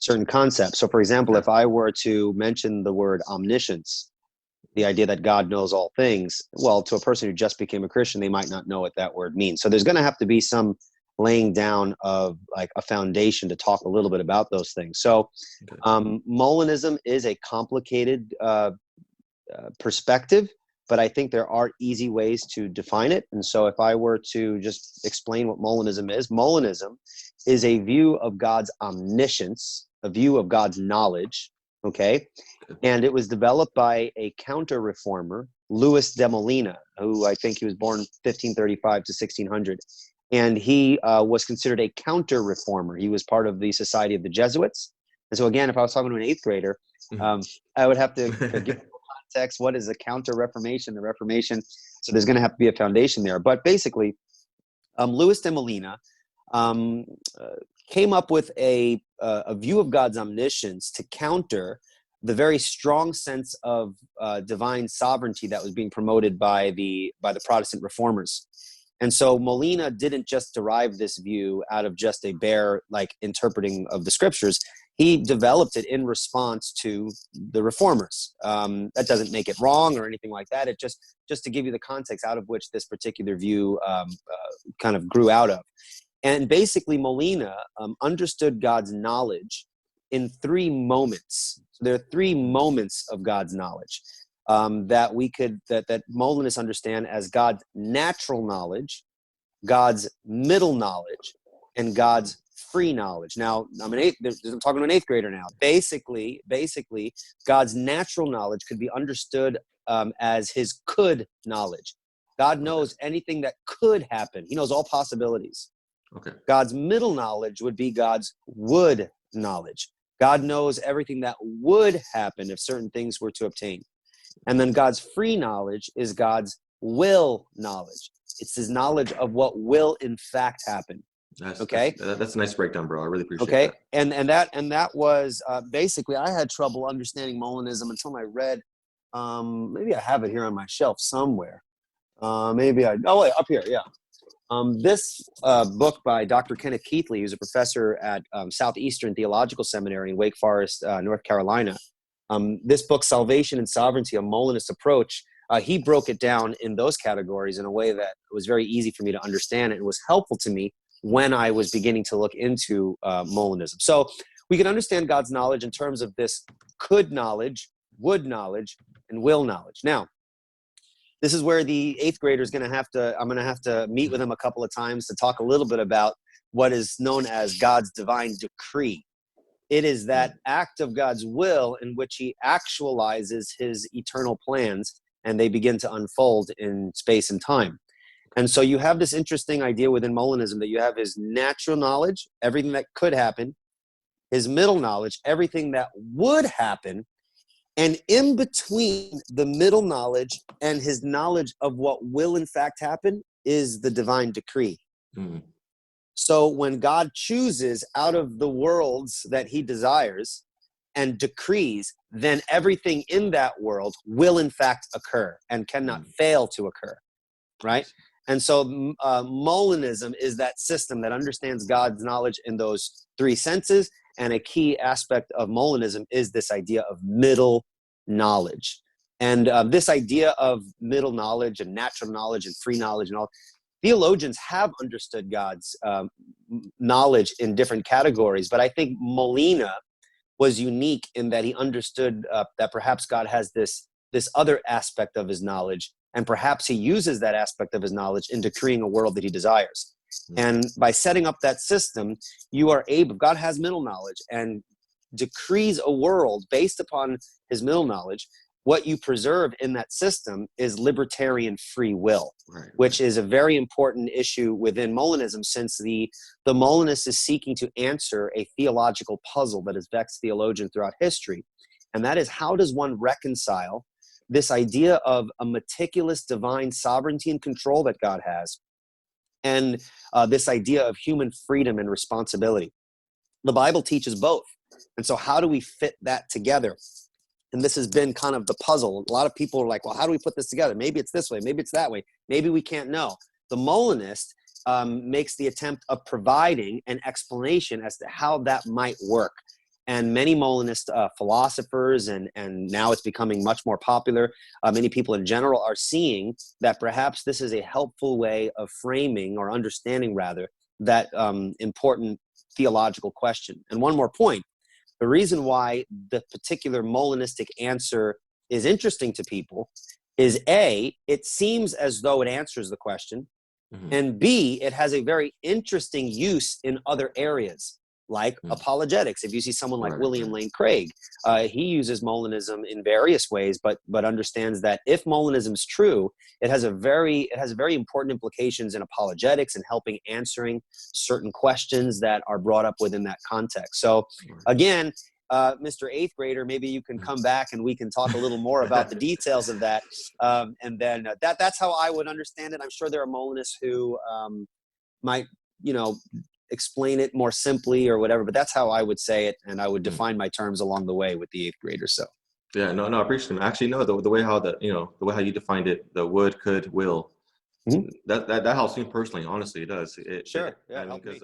certain concepts. So, for example, if I were to mention the word omniscience, the idea that God knows all things, well, to a person who just became a Christian, they might not know what that word means. So there's going to have to be some laying down of like a foundation to talk a little bit about those things. So Molinism is a complicated perspective, but I think there are easy ways to define it. And so if I were to just explain what Molinism is a view of God's omniscience, a view of God's knowledge, okay? And it was developed by a counter-reformer, Louis de Molina, who I think he was born 1535 to 1600. And he was considered a counter-reformer. He was part of the Society of the Jesuits. And so again, if I was talking to an eighth grader, I would have to give context. What is the Counter-Reformation, the Reformation? So there's going to have to be a foundation there. But basically, Louis de Molina came up with a view of God's omniscience to counter the very strong sense of divine sovereignty that was being promoted by the Protestant reformers. And so Molina didn't just derive this view out of just a bare like interpreting of the scriptures. He developed it in response to the reformers. That doesn't make it wrong or anything like that. It just to give you the context out of which this particular view kind of grew out of. And basically Molina understood God's knowledge in three moments. So there are three moments of God's knowledge that Molinists understand as God's natural knowledge, God's middle knowledge, and God's free knowledge. Now, I'm talking to an eighth grader now. Basically, God's natural knowledge could be understood as his could knowledge. God knows anything that could happen. He knows all possibilities. Okay. God's middle knowledge would be God's would knowledge. God knows everything that would happen if certain things were to obtain. And then God's free knowledge is God's will knowledge. It's his knowledge of what will in fact happen. That's a nice breakdown, bro. I really appreciate that. And that was basically, I had trouble understanding Molinism until I read, maybe I have it here on my shelf somewhere. Up here, yeah. This book by Dr. Kenneth Keithley, who's a professor at Southeastern Theological Seminary in Wake Forest, North Carolina. This book, Salvation and Sovereignty, a Molinist Approach, he broke it down in those categories in a way that was very easy for me to understand, and it was helpful to me when I was beginning to look into Molinism. So we can understand God's knowledge in terms of this could knowledge, would knowledge, and will knowledge. Now, this is where the eighth grader is I'm going to have to meet with him a couple of times to talk a little bit about what is known as God's divine decree. It is that act of God's will in which he actualizes his eternal plans, and they begin to unfold in space and time. And so you have this interesting idea within Molinism that you have his natural knowledge, everything that could happen, his middle knowledge, everything that would happen, and in between the middle knowledge and his knowledge of what will in fact happen is the divine decree. Mm-hmm. So when God chooses out of the worlds that he desires and decrees, then everything in that world will in fact occur and cannot fail to occur, right? And so Molinism is that system that understands God's knowledge in those three senses. And a key aspect of Molinism is this idea of middle knowledge. And this idea of middle knowledge and natural knowledge and free knowledge and all, theologians have understood God's knowledge in different categories. But I think Molina was unique in that he understood that perhaps God has this other aspect of his knowledge, and perhaps he uses that aspect of his knowledge in decreeing a world that he desires. And by setting up that system, you are able, God has middle knowledge and decrees a world based upon his middle knowledge. What you preserve in that system is libertarian free will, which is a very important issue within Molinism, since the Molinist is seeking to answer a theological puzzle that has vexed theologians throughout history. And that is, how does one reconcile this idea of a meticulous divine sovereignty and control that God has, and this idea of human freedom and responsibility? The Bible teaches both. And so how do we fit that together? And this has been kind of the puzzle. A lot of people are like, well, how do we put this together? Maybe it's this way. Maybe it's that way. Maybe we can't know. The Molinist makes the attempt of providing an explanation as to how that might work. And many Molinist philosophers, and now it's becoming much more popular, many people in general are seeing that perhaps this is a helpful way of framing, or understanding rather, that important theological question. And one more point, the reason why the particular Molinistic answer is interesting to people is A, it seems as though it answers the question, and B, it has a very interesting use in other areas, like apologetics. If you see someone like William Lane Craig, he uses Molinism in various ways, but understands that if Molinism is true, it has very important implications in apologetics and helping answering certain questions that are brought up within that context. So again, Mr. Eighth Grader, maybe you can come back and we can talk a little more about the details of that. And then that's how I would understand it. I'm sure there are Molinists who might, explain it more simply or whatever, but that's how I would say it, and I would define my terms along the way with the eighth grader. So yeah, no, I appreciate it. Actually, no, the way how the way how you defined it, the would, could, will, that helps me personally. Honestly, it does. Sure, yeah, because